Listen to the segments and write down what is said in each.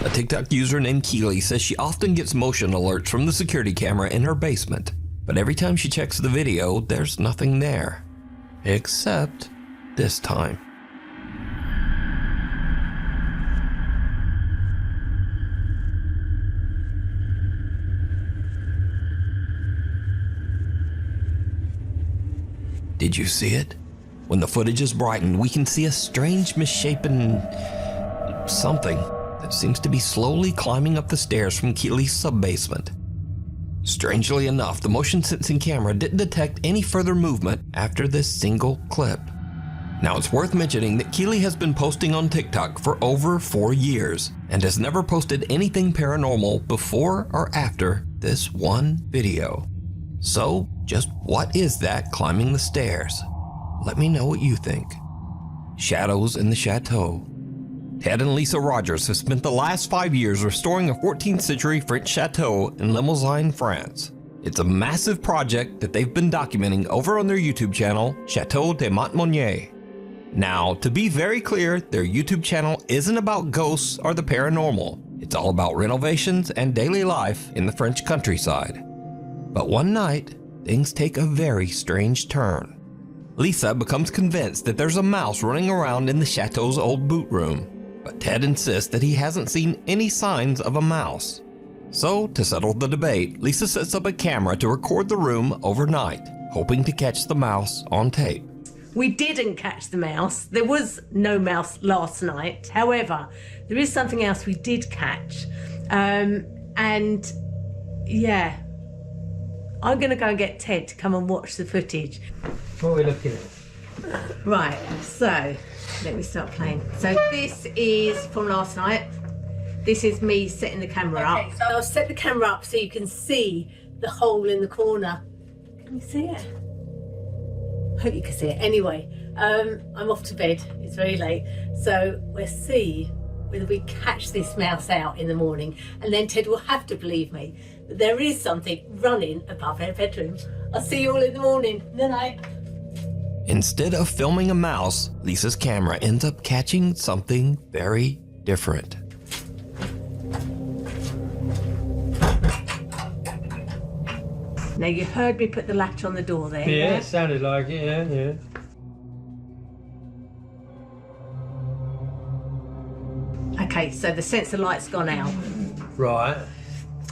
A TikTok user named Keely says she often gets motion alerts from the security camera in her basement, but every time she checks the video, there's nothing there. Except this time. Did you see it? When the footage is brightened, we can see a strange misshapen something that seems to be slowly climbing up the stairs from Keely's sub-basement. Strangely enough, the motion sensing camera didn't detect any further movement after this single clip. Now it's worth mentioning that Keely has been posting on TikTok for over 4 years and has never posted anything paranormal before or after this one video. So, just what is that climbing the stairs? Let me know what you think. Shadows in the Chateau. Ted and Lisa Rogers have spent the last 5 years restoring a 14th century French chateau in Limousin, France. It's a massive project that they've been documenting over on their YouTube channel, Chateau de Montmonier. Now, to be very clear, their YouTube channel isn't about ghosts or the paranormal. It's all about renovations and daily life in the French countryside. But one night, things take a very strange turn. Lisa becomes convinced that there's a mouse running around in the chateau's old boot room, but Ted insists that he hasn't seen any signs of a mouse. So, to settle the debate, Lisa sets up a camera to record the room overnight, hoping to catch the mouse on tape. We didn't catch the mouse. There was no mouse last night. However, there is something else we did catch. And yeah, I'm going to go and get Ted to come and watch the footage. What are we looking at? Right, so let me start playing. So this is from last night. This is me setting the camera up. So I'll set the camera up so you can see the hole in the corner. Can you see it? Hope you can see it. Anyway, I'm off to bed. It's very late. So we'll see whether we catch this mouse out in the morning, and then Ted will have to believe me that there is something running above our bedroom. I'll see you all in the morning. Good night. Instead of filming a mouse, Lisa's camera ends up catching something very different. Now you heard me put the latch on the door there. Yeah, it sounded like it, yeah. Okay, so the sensor light's gone out. Right.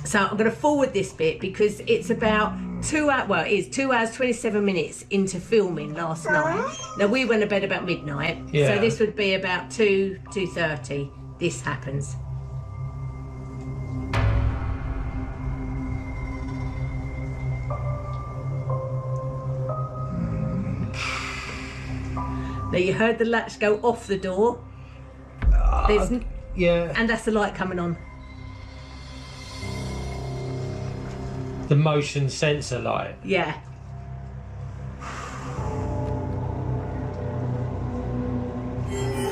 So I'm going to forward this bit because it's about 2 hours, well, it is 2 hours, 27 minutes into filming last night. Now we went to bed about midnight, Yeah. so this would be about 2:30. This happens. Now you heard the latch go off the door. Yeah. And that's the light coming on. The motion sensor light. Yeah.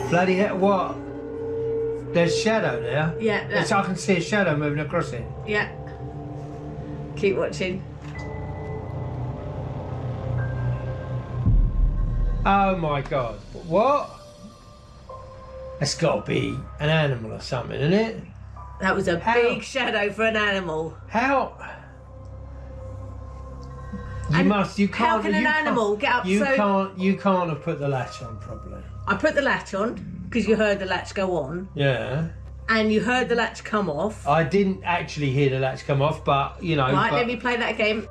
Bloody hell, what? There's shadow there? Yeah. Yes, I can see a shadow moving across it. Yeah. Keep watching. Oh my God. What? That's got to be an animal or something, isn't it? That was a big shadow for an animal. How? You can't. How can an animal get up You so... You can't have put the latch on properly. I put the latch on because you heard the latch go on. Yeah. And you heard the latch come off. I didn't actually hear the latch come off, but you know. Right, let me play that again.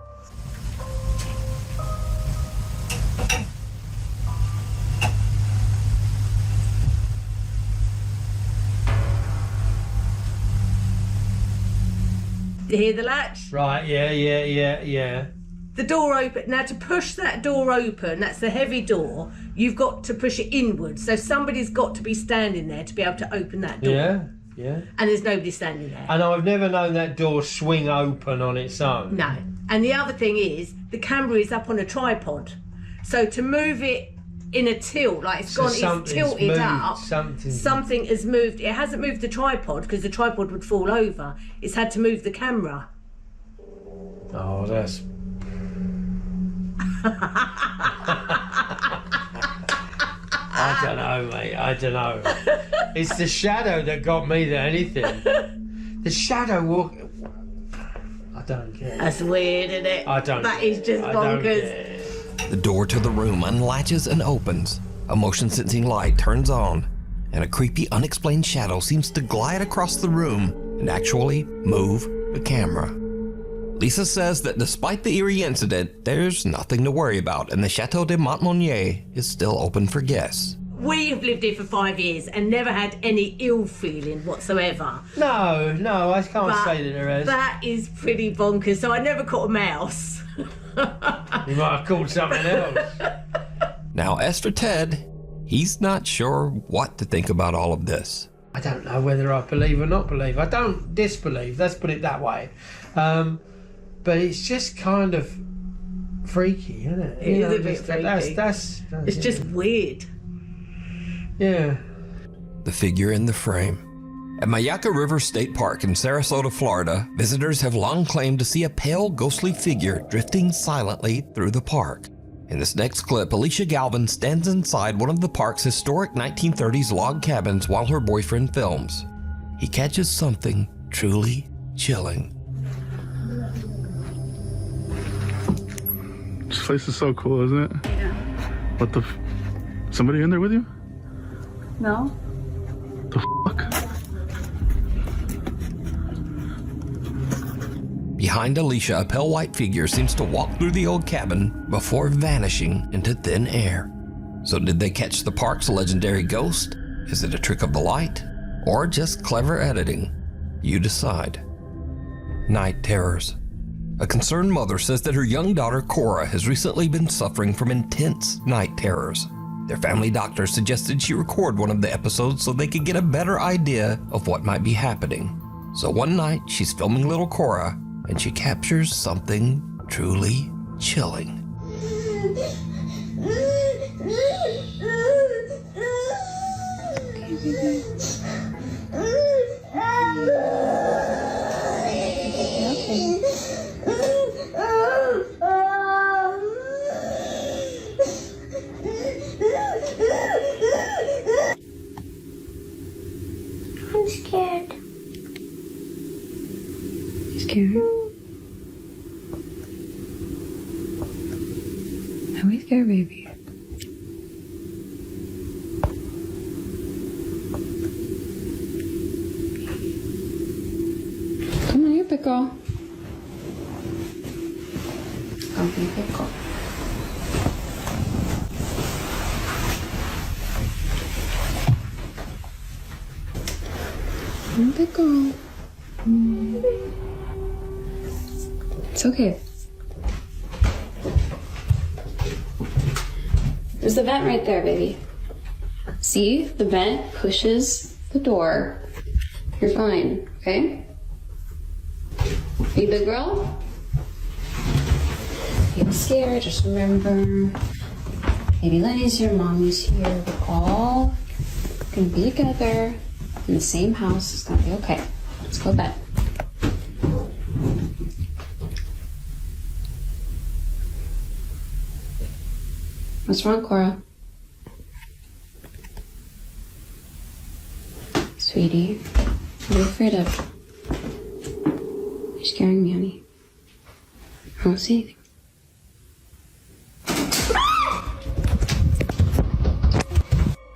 You hear the latch? Right, yeah. The door open. Now to push that door open, that's the heavy door, you've got to push it inwards. So somebody's got to be standing there to be able to open that door. Yeah. And there's nobody standing there. And I've never known that door swing open on its own. No. And the other thing is, the camera is up on a tripod. So to move it in a tilt, like it's tilted moved, up, something has moved. It hasn't moved the tripod because the tripod would fall over. It's had to move the camera. Oh, that's... I don't know, mate. I don't know. It's the shadow that got me than anything. The shadow walk. I don't get it. That's weird, isn't it? I don't. That is just I don't get bonkers. it. The door to the room unlatches and opens. A motion-sensing light turns on, and a creepy, unexplained shadow seems to glide across the room and actually move the camera. Lisa says that despite the eerie incident, there's nothing to worry about, and the Chateau de Montmonier is still open for guests. We've lived here for 5 years and never had any ill feeling whatsoever. No, I can't say that there is. That is pretty bonkers. So I never caught a mouse. You might have called something else. Now, Esther Ted, he's not sure what to think about all of this. I don't know whether I believe or not believe. I don't disbelieve, let's put it that way. But it's just kind of freaky, isn't it? It is a bit freaky. It's just weird. Yeah. The figure in the frame. At Mayaca River State Park in Sarasota, Florida, visitors have long claimed to see a pale, ghostly figure drifting silently through the park. In this next clip, Alicia Galvin stands inside one of the park's historic 1930s log cabins while her boyfriend films. He catches something truly chilling. This place is so cool, isn't it? Yeah. What the somebody in there with you? No? The fuck? Behind Alicia, a pale white figure seems to walk through the old cabin before vanishing into thin air. So did they catch the park's legendary ghost? Is it a trick of the light? Or just clever editing? You decide. Night terrors. A concerned mother says that her young daughter Cora has recently been suffering from intense night terrors. Their family doctor suggested she record one of the episodes so they could get a better idea of what might be happening. So one night, she's filming little Cora, and she captures something truly chilling. I'm scared. Scared? Are we scared, baby? Come on, you're a big girl. Come be a big girl. I'm a big girl. It's okay. There's the vent right there, baby. See? The vent pushes the door. You're fine, okay? Are you a big girl? Feel scared, just remember. Baby Lenny's here, mommy's here. We're all gonna be together in the same house. It's gonna be okay. Let's go to bed. What's wrong, Cora? Sweetie, what are you afraid of? You're scaring me, honey. I don't see anything.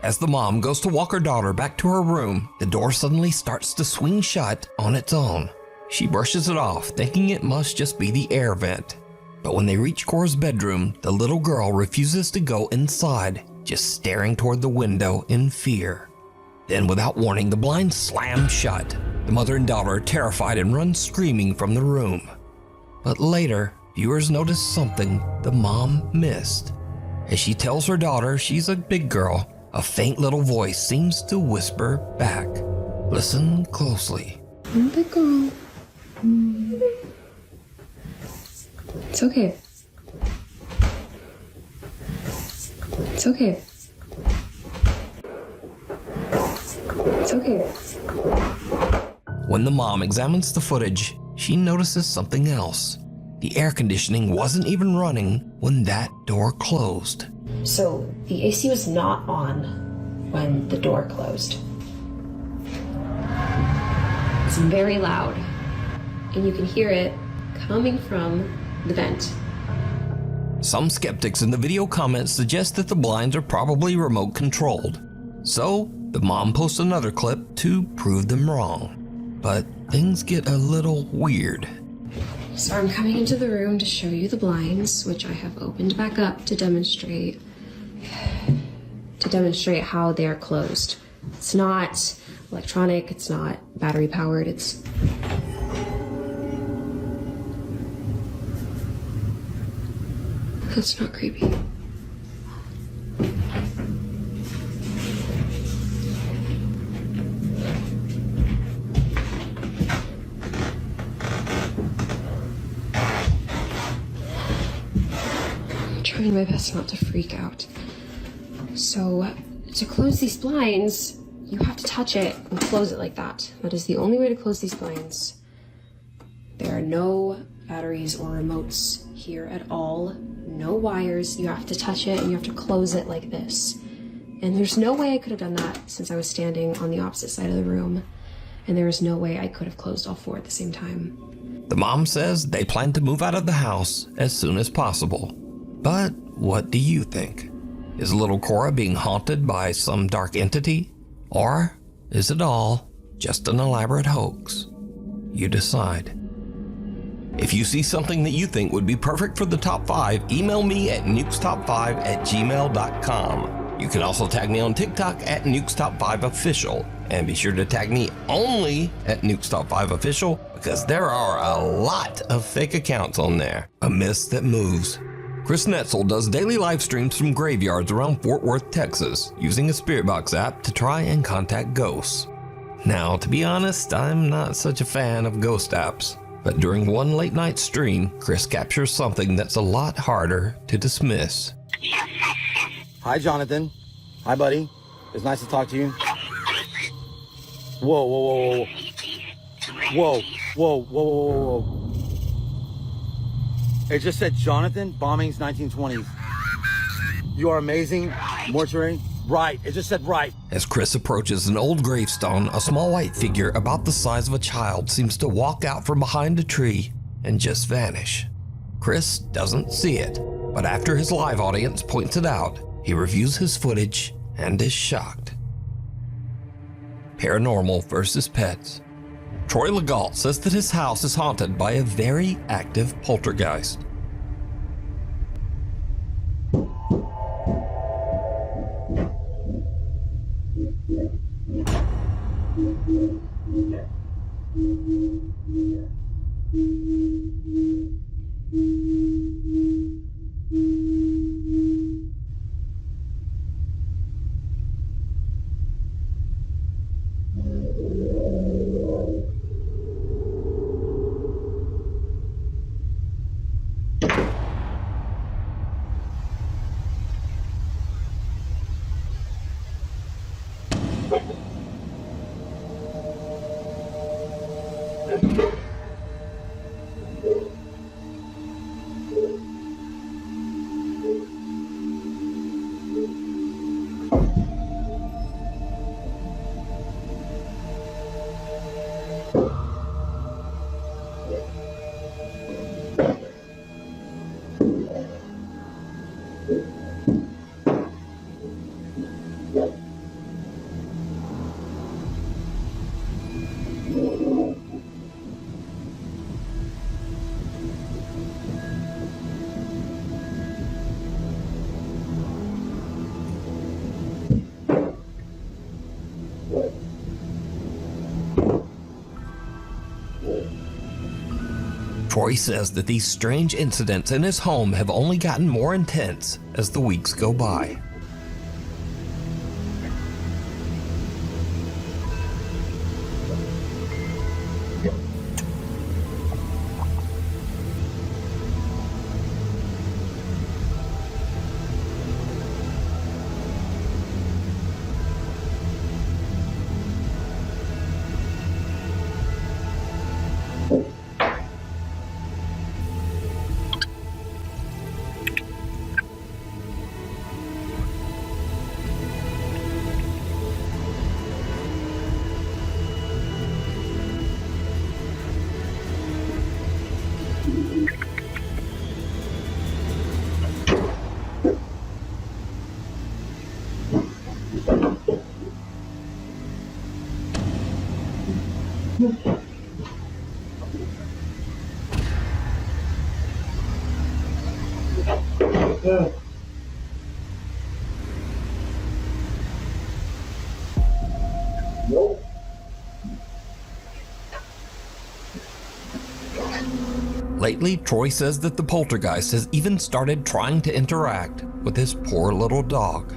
As the mom goes to walk her daughter back to her room, the door suddenly starts to swing shut on its own. She brushes it off, thinking it must just be the air vent. But when they reach Cora's bedroom, the little girl refuses to go inside, just staring toward the window in fear. Then, without warning, the blinds slam shut. The mother and daughter are terrified and run screaming from the room. But later, viewers notice something the mom missed. As she tells her daughter she's a big girl, a faint little voice seems to whisper back. Listen closely. I'm a big girl. It's okay. It's okay. It's okay. When the mom examines the footage, she notices something else. The air conditioning wasn't even running when that door closed. So the AC was not on when the door closed. It's very loud, and you can hear it coming from the vent. Some skeptics in the video comments suggest that the blinds are probably remote controlled. So, the mom posts another clip to prove them wrong. But things get a little weird. So I'm coming into the room to show you the blinds, which I have opened back up to demonstrate how they are closed. It's not electronic, it's not battery powered, That's not creepy. I'm trying my best not to freak out. So, to close these blinds, you have to touch it and close it like that. That is the only way to close these blinds. There are no batteries or remotes here at all. No wires. You have to touch it and you have to close it like this. And there's no way I could have done that since I was standing on the opposite side of the room. And there is no way I could have closed all four at the same time. The mom says they plan to move out of the house as soon as possible. But what do you think? Is little Cora being haunted by some dark entity? Or is it all just an elaborate hoax? You decide. If you see something that you think would be perfect for the top 5, email me at nukestop5@gmail.com. You can also tag me on TikTok at nukestop5official, and be sure to tag me only at nukestop5official because there are a lot of fake accounts on there. A mist that moves. Chris Netzel does daily live streams from graveyards around Fort Worth, Texas, using a Spirit Box app to try and contact ghosts. Now, to be honest, I'm not such a fan of ghost apps. But during one late night stream, Chris captures something that's a lot harder to dismiss. Hi, Jonathan. Hi, buddy. It's nice to talk to you. Whoa, whoa, whoa, whoa. Whoa, whoa, whoa, whoa, whoa. It just said Jonathan, bombings 1920s. You are amazing. Mortuary. Right. It just said right. As Chris approaches an old gravestone, a small white figure about the size of a child seems to walk out from behind a tree and just vanish. Chris doesn't see it, but after his live audience points it out, he reviews his footage and is shocked. Paranormal versus pets. Troy Legault says that his house is haunted by a very active poltergeist. Troy says that these strange incidents in his home have only gotten more intense as the weeks go by. Lately, Troy says that the poltergeist has even started trying to interact with his poor little dog.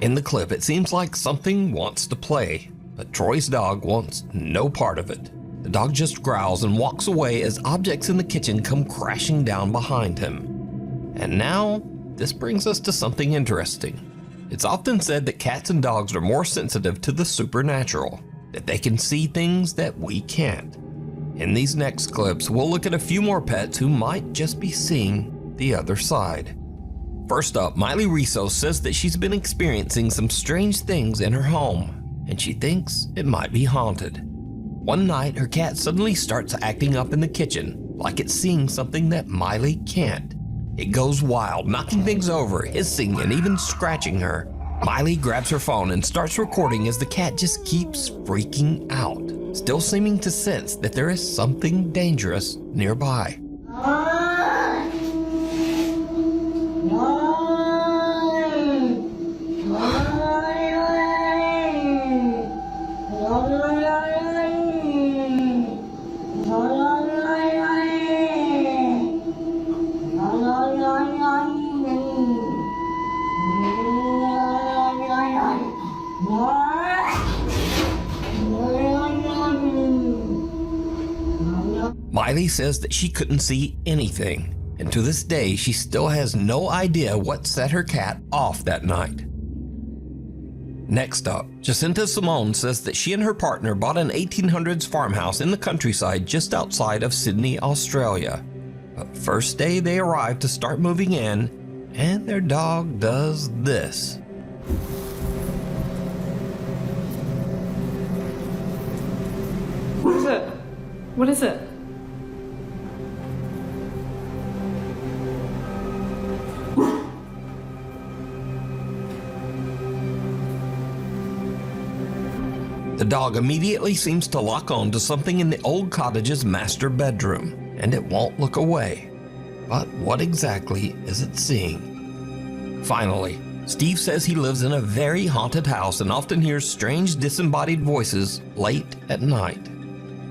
In the clip, it seems like something wants to play, but Troy's dog wants no part of it. The dog just growls and walks away as objects in the kitchen come crashing down behind him. And now, this brings us to something interesting. It's often said that cats and dogs are more sensitive to the supernatural, that they can see things that we can't. In these next clips, we'll look at a few more pets who might just be seeing the other side. First up, Miley Riso says that she's been experiencing some strange things in her home, and she thinks it might be haunted. One night, her cat suddenly starts acting up in the kitchen, like it's seeing something that Miley can't. It goes wild, knocking things over, hissing, and even scratching her. Miley grabs her phone and starts recording as the cat just keeps freaking out, still seeming to sense that there is something dangerous nearby. Miley says that she couldn't see anything, and to this day she still has no idea what set her cat off that night. Next up, Jacinta Simone says that she and her partner bought an 1800s farmhouse in the countryside just outside of Sydney, Australia. But first day they arrive to start moving in, and their dog does this. What is it? What is it? The dog immediately seems to lock on to something in the old cottage's master bedroom, and it won't look away. But what exactly is it seeing? Finally, Steve says he lives in a very haunted house and often hears strange disembodied voices late at night.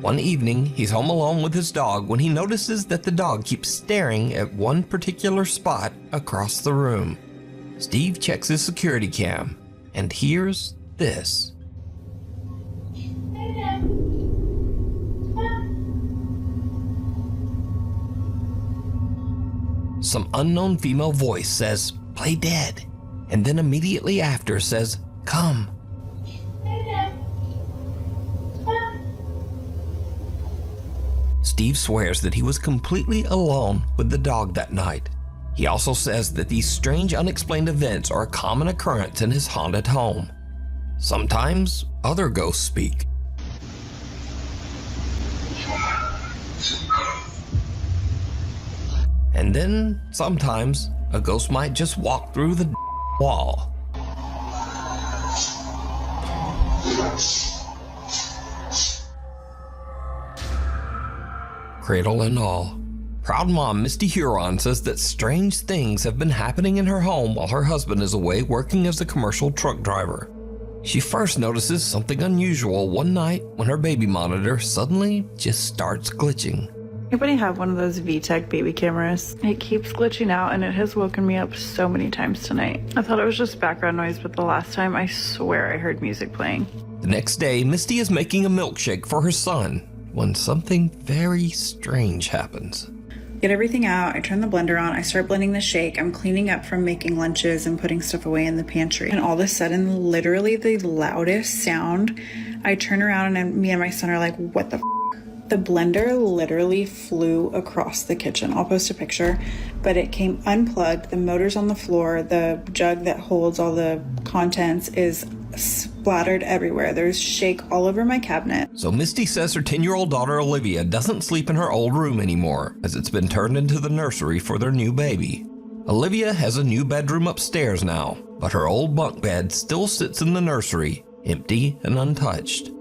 One evening, he's home alone with his dog when he notices that the dog keeps staring at one particular spot across the room. Steve checks his security cam and hears this. Some unknown female voice says, "Play dead," and then immediately after says, "Come." Steve swears that he was completely alone with the dog that night. He also says that these strange unexplained events are a common occurrence in his haunted home. Sometimes other ghosts speak. And then, sometimes, a ghost might just walk through the wall. Cradle and all. Proud mom Misty Huron says that strange things have been happening in her home while her husband is away working as a commercial truck driver. She first notices something unusual one night when her baby monitor suddenly just starts glitching. Anybody have one of those VTech baby cameras? It keeps glitching out and it has woken me up so many times tonight. I thought it was just background noise, but the last time I swear I heard music playing. The next day, Misty is making a milkshake for her son when something very strange happens. Get everything out, I turn the blender on, I start blending the shake, I'm cleaning up from making lunches and putting stuff away in the pantry. And all of a sudden, literally the loudest sound, I turn around and me and my son are like, what the f***? The blender literally flew across the kitchen. I'll post a picture, but it came unplugged. The motor's on the floor. The jug that holds all the contents is splattered everywhere. There's shake all over my cabinet. So Misty says her 10-year-old daughter Olivia doesn't sleep in her old room anymore, as it's been turned into the nursery for their new baby. Olivia has a new bedroom upstairs now, but her old bunk bed still sits in the nursery, empty and untouched.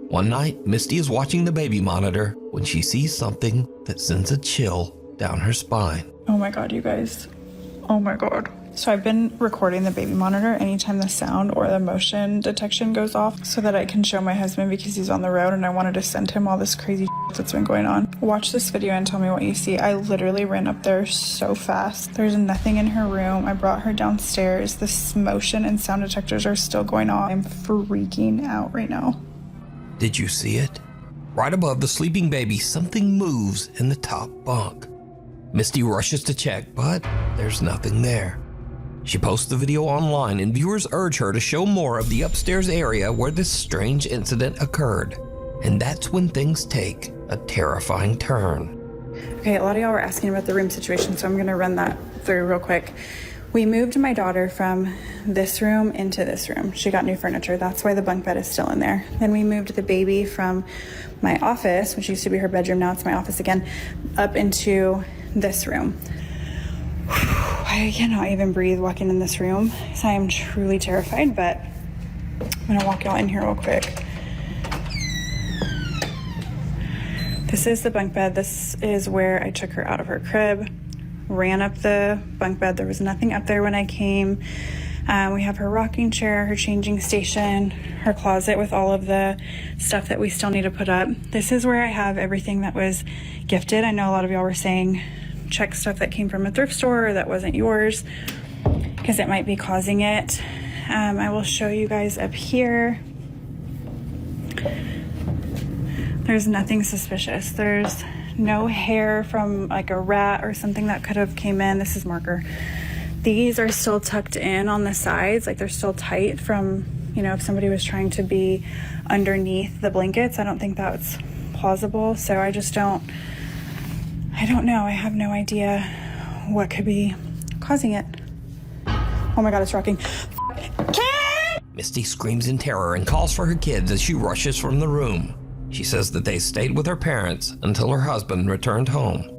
One night, Misty is watching the baby monitor when she sees something that sends a chill down her spine. Oh my God, you guys. Oh my God. So I've been recording the baby monitor anytime the sound or the motion detection goes off so that I can show my husband because he's on the road and I wanted to send him all this crazy that's been going on. Watch this video and tell me what you see. I literally ran up there so fast. There's nothing in her room. I brought her downstairs. This motion and sound detectors are still going on. I'm freaking out right now. Did you see it? Right above the sleeping baby, something moves in the top bunk. Misty rushes to check, but there's nothing there. She posts the video online and viewers urge her to show more of the upstairs area where this strange incident occurred. And that's when things take a terrifying turn. Okay, a lot of y'all were asking about the room situation, so I'm gonna run that through real quick. We moved my daughter from this room into this room. She got new furniture. That's why the bunk bed is still in there. Then we moved the baby from my office, which used to be her bedroom, now it's my office again, up into this room. I cannot even breathe walking in this room, so I am truly terrified, but I'm gonna walk y'all in here real quick. This is the bunk bed. This is where I took her out of her crib. Ran up the bunk bed. There was nothing up there when I came. We have her rocking chair, her changing station, her closet with all of the stuff that we still need to put up. This is where I have everything that was gifted. I know a lot of y'all were saying check stuff that came from a thrift store or that wasn't yours because it might be causing it. I will show you guys up here. There's nothing suspicious. There's no hair from like a rat or something that could have came in. This is marker. These are still tucked in on the sides, like they're still tight from, you know, if somebody was trying to be underneath the blankets. I don't think that's plausible. So I don't know. I have no idea what could be causing it. Oh my God, it's rocking. Misty screams in terror and calls for her kids as she rushes from the room. She says that they stayed with her parents until her husband returned home.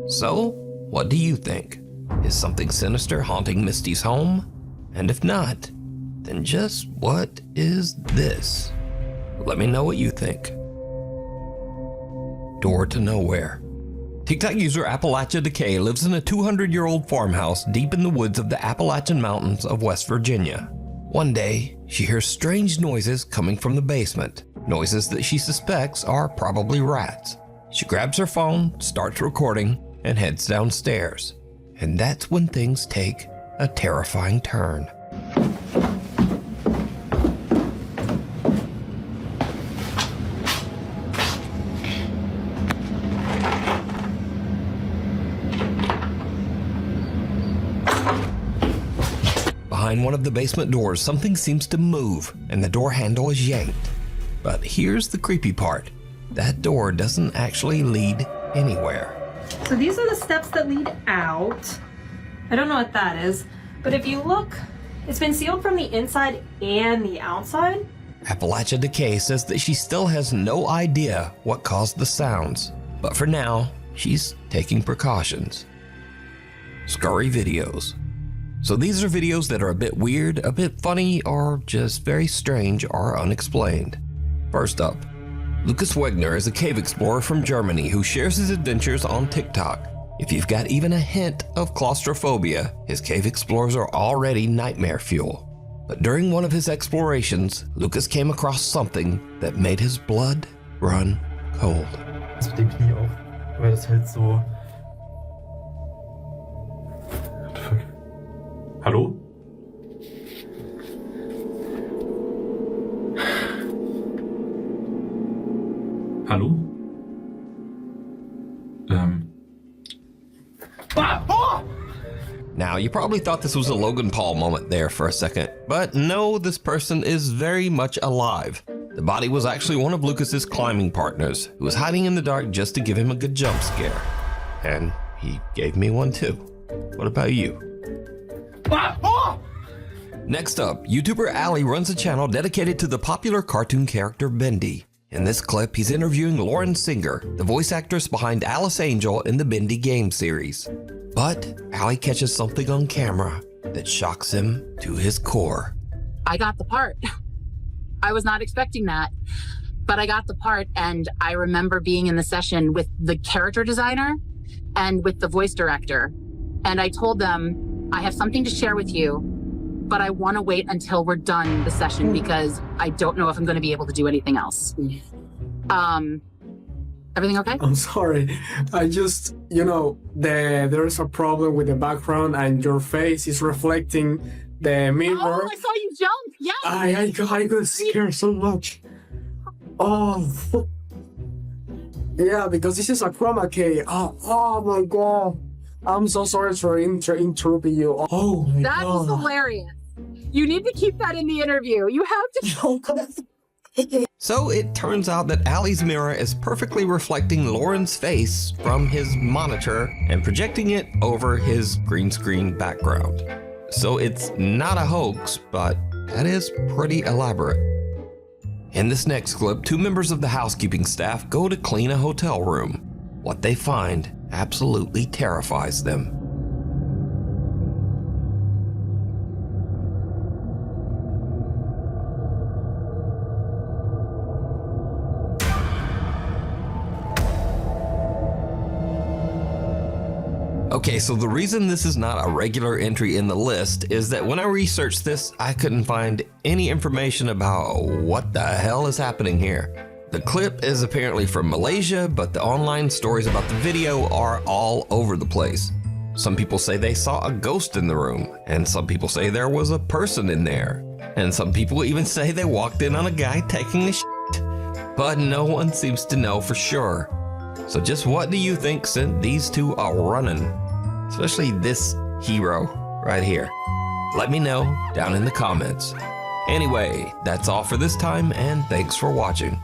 So, what do you think? Is something sinister haunting Misty's home? And if not, then just what is this? Let me know what you think. Door to nowhere. TikTok user Appalachia Decay lives in a 200-year-old farmhouse deep in the woods of the Appalachian Mountains of West Virginia. One day, she hears strange noises coming from the basement. Noises that she suspects are probably rats. She grabs her phone, starts recording, and heads downstairs. And that's when things take a terrifying turn. Behind one of the basement doors, something seems to move, and the door handle is yanked. But here's the creepy part. That door doesn't actually lead anywhere. So these are the steps that lead out. I don't know what that is, but if you look, it's been sealed from the inside and the outside. Appalachia Decay says that she still has no idea what caused the sounds, but for now, she's taking precautions. Scurry videos. So these are videos that are a bit weird, a bit funny, or just very strange or unexplained. First up, Lucas Wegner is a cave explorer from Germany who shares his adventures on TikTok. If you've got even a hint of claustrophobia, his cave explorers are already nightmare fuel. But during one of his explorations, Lucas came across something that made his blood run cold. Das mit dem Knie auch, weil das halt so... What the fuck? Hallo? Hallo? Now, you probably thought this was a Logan Paul moment there for a second, but no, this person is very much alive. The body was actually one of Lucas's climbing partners, who was hiding in the dark just to give him a good jump scare. And he gave me one too. What about you? Next up, YouTuber Ali runs a channel dedicated to the popular cartoon character Bendy. In this clip, he's interviewing Lauren Singer, the voice actress behind Alice Angel in the Bendy game series. But Ali catches something on camera that shocks him to his core. I got the part. I was not expecting that, but I got the part, and I remember being in the session with the character designer and with the voice director. And I told them, I have something to share with you, but I want to wait until we're done the session because I don't know if I'm going to be able to do anything else. Everything okay? I'm sorry. I just, there's a problem with the background and your face is reflecting the mirror. Oh, I saw you jump. Yes. I got scared so much. Oh. Yeah, because this is a chroma key. Oh my God. I'm so sorry for interrupting you. Oh my God. That is hilarious. You need to keep that in the interview. You have to. So it turns out that Ali's mirror is perfectly reflecting Lauren's face from his monitor and projecting it over his green screen background. So it's not a hoax, but that is pretty elaborate. In this next clip, two members of the housekeeping staff go to clean a hotel room. What they find absolutely terrifies them. Okay, so the reason this is not a regular entry in the list is that when I researched this, I couldn't find any information about what the hell is happening here. The clip is apparently from Malaysia, but the online stories about the video are all over the place. Some people say they saw a ghost in the room, and some people say there was a person in there, and some people even say they walked in on a guy taking a shit. But no one seems to know for sure. So just what do you think sent these two a running? Especially this hero right here. Let me know down in the comments. Anyway, that's all for this time, and thanks for watching.